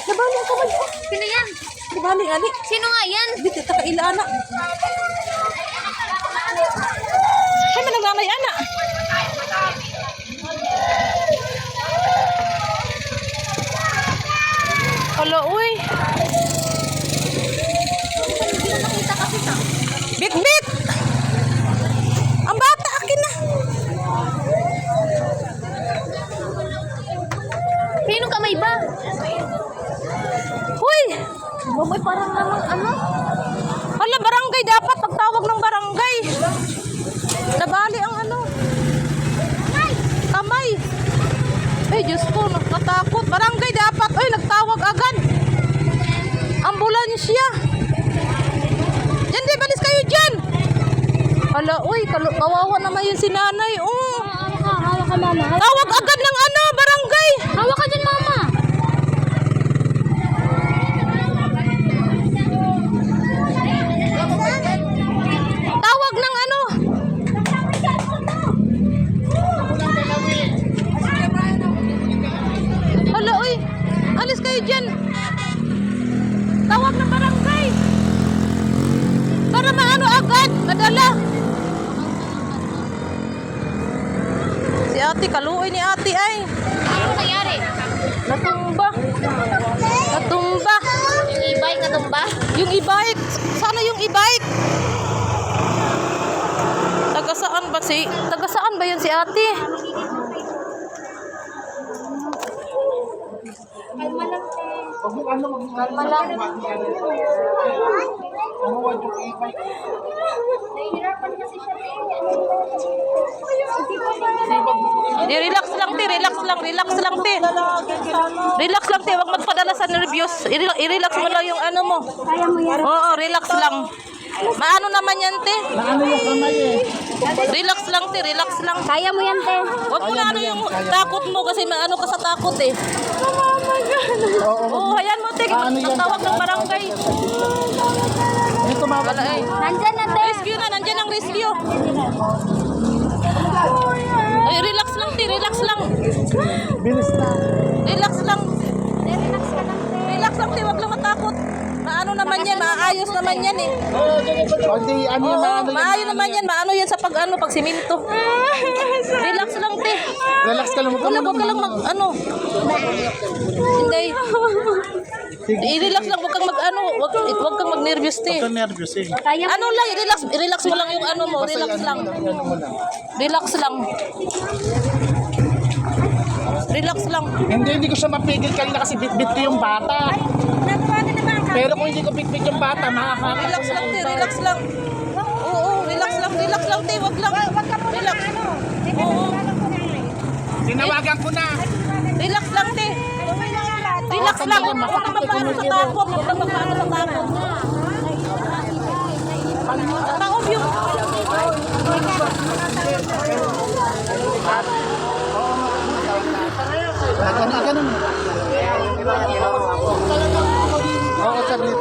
Nabali ang kamay ko. Sino yan? Nabali, ani. Sino nga yan? Dito, taka-ila, anak. Ay, manananay, anak. Hala, uy. Hindi ko nakita kasi ta. Bit-bit! Ang bata, akin na. Sino kamay ba? Uy! Baboy parang namang ano? Hala, barangay dapat. Pagtawag ng barangay. Nabali ang ano. Kamay. Ay, Diyos ko, nakatakot. Barangay dapat. Ay, nagtawag agad. Ambulansya. Diyan, di, balis kayo dyan. Hala, uy, kawawa naman yun si nanay. Oh. Hawa ka mama. Tawag agad ng ano, barangay. Hawa ka dyan mama. Tawag ng ano. Hala, uy. Alis kayo dyan. Tawag ng barangay. Para maano agad. Madala. Si ate, kaluoy ni ate ay. Ano nangyari? Natumba. Natumba. Yung e-bike na tumba? Yung e-bike. Sana yung e-bike. Taga saan ba yun si ate? Kalma lang. Nahihirapan kasi siya. Di, relax lang, te. Relax lang, te. Relax lang, te. Huwag magpadala sa nervyos. I-relax mo lang yung ano mo. Kaya mo yan. Oo, relax lang. Maano naman yan, te? Maano yung kamay eh. Relax lang, te. Relax lang. Kaya mo yan, te. Huwag mo na ano yung takot mo kasi maano ka sa takot, eh. Oo, hayaan mo, te. Tatawag ng barangay. Ito mga Wala, eh. Nandyan na, te. Rescue na, nandiyan ang rescue. Ay, relax lang, te. Relax lang. bilis na. Relax lang. Relax ka lang, te. Relax lang, te. Huwag lang matakot. Maano naman yan, maayos naman yan, eh. O di, ano yung Oo, maano yan? maayo naman yan. Maano yan sa pag siminto. Relax lang, te. Relax ka lang. Wala, huwag ka lang mag, ano. Hindi. I-relax lang, huwag kang huwag kang mag-nervous, te. Ito nervous eh. Kaya mo. Ano lang, relax mo lang yung ano mo, relax lang. Ano mo lang. Relax lang. Relax lang. Hindi ko siya mapigil kanina kasi bit-bit ko yung bata. Pero kung hindi ko bit-bit yung bata, makakakita. Relax lang, te, relax lang. Oo, relax lang, te, wag lang. Relax. Oo, Tinawagan ko na. relax lang, te. Relax lang, huwag kang magpaano sa takot. Huwag kang magpaano sa takot. Taob yung... Ganun. Oo, saglit.